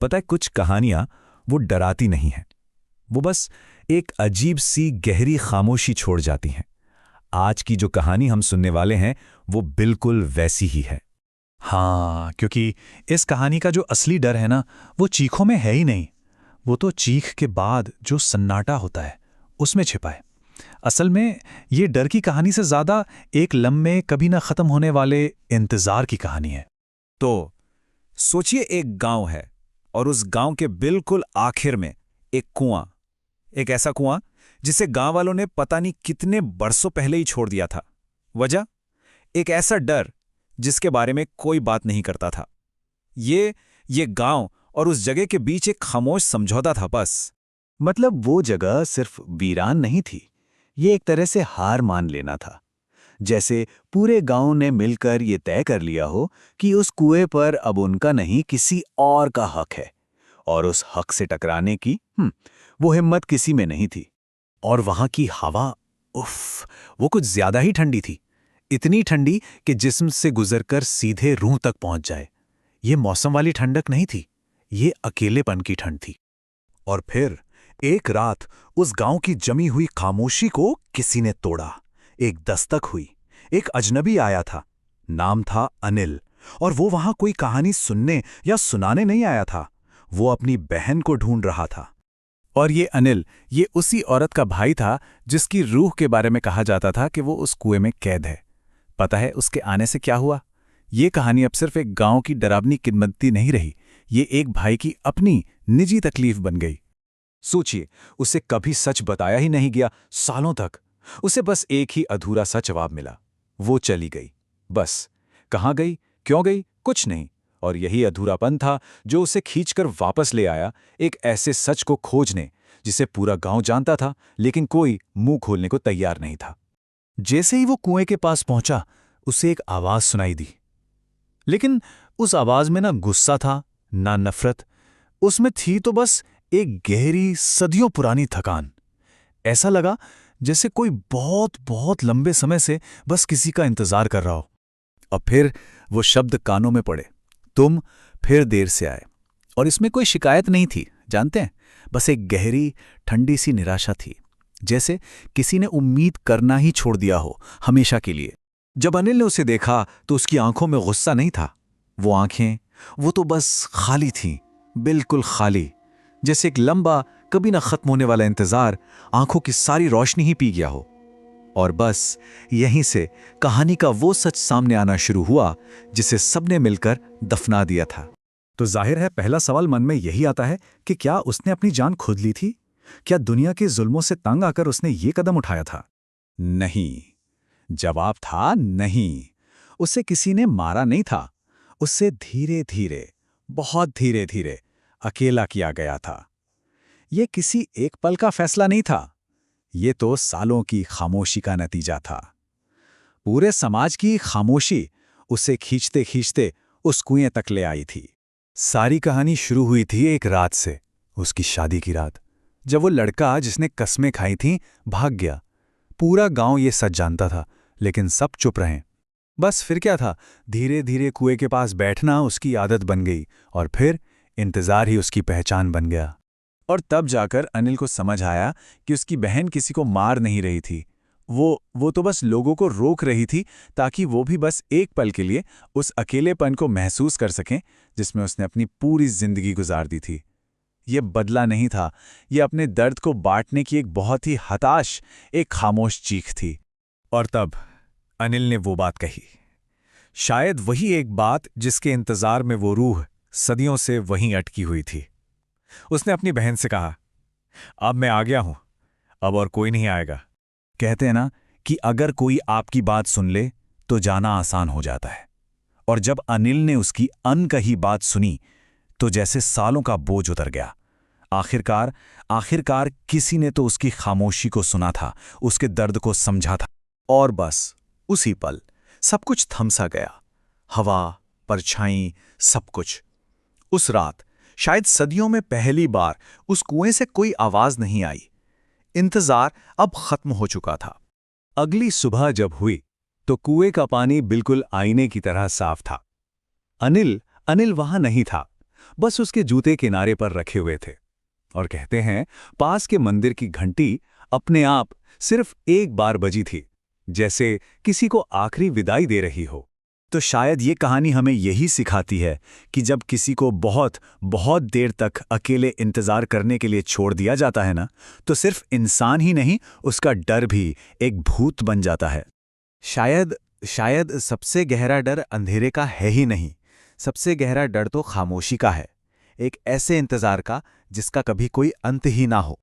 पता है, कुछ कहानियां वो डराती नहीं हैं, वो बस एक अजीब सी गहरी खामोशी छोड़ जाती हैं। आज की जो कहानी हम सुनने वाले हैं वो बिल्कुल वैसी ही है। हाँ, क्योंकि इस कहानी का जो असली डर है ना, वो चीखों में है ही नहीं। वो तो चीख के बाद जो सन्नाटा होता है उसमें छिपा है। असल में ये डर की कहानी से ज्यादा एक लम्बे कभी ना खत्म होने वाले इंतजार की कहानी है। तो सोचिए, एक गांव है और उस गांव के बिल्कुल आखिर में एक कुआं, एक ऐसा कुआं जिसे गांव वालों ने पता नहीं कितने बरसों पहले ही छोड़ दिया था। वजह, एक ऐसा डर जिसके बारे में कोई बात नहीं करता था। ये गांव और उस जगह के बीच एक खामोश समझौता था बस। मतलब वो जगह सिर्फ वीरान नहीं थी, ये एक तरह से हार मान लेना था। जैसे पूरे गांव ने मिलकर ये तय कर लिया हो कि उस कुएं पर अब उनका नहीं किसी और का हक है, और उस हक से टकराने की वो हिम्मत किसी में नहीं थी। और वहां की हवा, उफ, वो कुछ ज्यादा ही ठंडी थी। इतनी ठंडी कि जिस्म से गुजरकर सीधे रूह तक पहुंच जाए। ये मौसम वाली ठंडक नहीं थी, ये अकेलेपन की ठंड थी। और फिर एक रात उस गांव की जमी हुई खामोशी को किसी ने तोड़ा। एक दस्तक हुई, एक अजनबी आया था। नाम था अनिल, और वो वहां कोई कहानी सुनने या सुनाने नहीं आया था, वो अपनी बहन को ढूंढ रहा था। और ये अनिल, ये उसी औरत का भाई था जिसकी रूह के बारे में कहा जाता था कि वो उस कुएं में कैद है। पता है उसके आने से क्या हुआ? ये कहानी अब सिर्फ एक गांव की डरावनी किंवदंती नहीं रही, ये एक भाई की अपनी निजी तकलीफ बन गई। सोचिए, उसे कभी सच बताया ही नहीं गया सालों तक। उसे बस एक ही अधूरा सा जवाब मिला, वो चली गई। बस कहाँ गई, क्यों गई, कुछ नहीं। और यही अधूरापन था जो उसे खींचकर वापस ले आया, एक ऐसे सच को खोजने जिसे पूरा गांव जानता था, लेकिन कोई मुंह खोलने को तैयार नहीं था। जैसे ही वो कुएं के पास पहुंचा, उसे एक आवाज सुनाई दी। लेकिन उस आवाज में ना गुस्सा था, ना नफरत। उसमें थी तो बस एक गहरी, सदियों पुरानी थकान। ऐसा लगा जैसे कोई बहुत बहुत लंबे समय से बस किसी का इंतजार कर रहा हो। और फिर वो शब्द कानों में पड़े, तुम फिर देर से आए। और इसमें कोई शिकायत नहीं थी, जानते हैं, बस एक गहरी, ठंडी सी निराशा थी, जैसे किसी ने उम्मीद करना ही छोड़ दिया हो हमेशा के लिए। जब अनिल ने उसे देखा तो उसकी आंखों में गुस्सा नहीं था। वो आंखें, वो तो बस खाली थीं, बिल्कुल खाली, जैसे एक लंबा, कभी ना खत्म होने वाला इंतजार आंखों की सारी रोशनी ही पी गया हो। और बस यहीं से कहानी का वो सच सामने आना शुरू हुआ जिसे सबने मिलकर दफना दिया था। तो जाहिर है पहला सवाल मन में यही आता है कि क्या उसने अपनी जान खुद ली थी? क्या दुनिया के जुल्मों से तंग आकर उसने ये कदम उठाया था? नहीं, जवाब था नहीं। उसे किसी ने मारा नहीं था, उससे धीरे धीरे, बहुत धीरे धीरे अकेला किया गया था। ये किसी एक पल का फैसला नहीं था, ये तो सालों की खामोशी का नतीजा था। पूरे समाज की खामोशी उसे खींचते खींचते उस कुएं तक ले आई थी। सारी कहानी शुरू हुई थी एक रात से, उसकी शादी की रात, जब वो लड़का जिसने कस्में खाई थीं भाग गया। पूरा गांव ये सच जानता था, लेकिन सब चुप रहे। बस फिर क्या था, धीरे धीरे कुएं के पास बैठना उसकी आदत बन गई, और फिर इंतजार ही उसकी पहचान बन गया। और तब जाकर अनिल को समझ आया कि उसकी बहन किसी को मार नहीं रही थी, वो तो बस लोगों को रोक रही थी, ताकि वो भी बस एक पल के लिए उस अकेलेपन को महसूस कर सकें जिसमें उसने अपनी पूरी जिंदगी गुजार दी थी। ये बदला नहीं था, ये अपने दर्द को बांटने की एक बहुत ही हताश, एक खामोश चीख थी। और तब अनिल ने वो बात कही, शायद वही एक बात जिसके इंतजार में वो रूह सदियों से वहीं अटकी हुई थी। उसने अपनी बहन से कहा, अब मैं आ गया हूं, अब और कोई नहीं आएगा। कहते हैं ना कि अगर कोई आपकी बात सुन ले तो जाना आसान हो जाता है। और जब अनिल ने उसकी अनकही बात सुनी तो जैसे सालों का बोझ उतर गया। आखिरकार किसी ने तो उसकी खामोशी को सुना था, उसके दर्द को समझा था। और बस उसी पल सब कुछ थम सा गया, हवा, परछाई, सब कुछ। उस रात शायद सदियों में पहली बार उस कुएं से कोई आवाज नहीं आई। इंतजार अब खत्म हो चुका था। अगली सुबह जब हुई तो कुएं का पानी बिल्कुल आईने की तरह साफ था। अनिल वहां नहीं था, बस उसके जूते किनारे पर रखे हुए थे। और कहते हैं पास के मंदिर की घंटी अपने आप सिर्फ एक बार बजी थी, जैसे किसी को आखिरी विदाई दे रही हो। तो शायद ये कहानी हमें यही सिखाती है कि जब किसी को बहुत बहुत देर तक अकेले इंतजार करने के लिए छोड़ दिया जाता है ना, तो सिर्फ इंसान ही नहीं, उसका डर भी एक भूत बन जाता है। शायद सबसे गहरा डर अंधेरे का है ही नहीं, सबसे गहरा डर तो खामोशी का है, एक ऐसे इंतजार का जिसका कभी कोई अंत ही ना हो।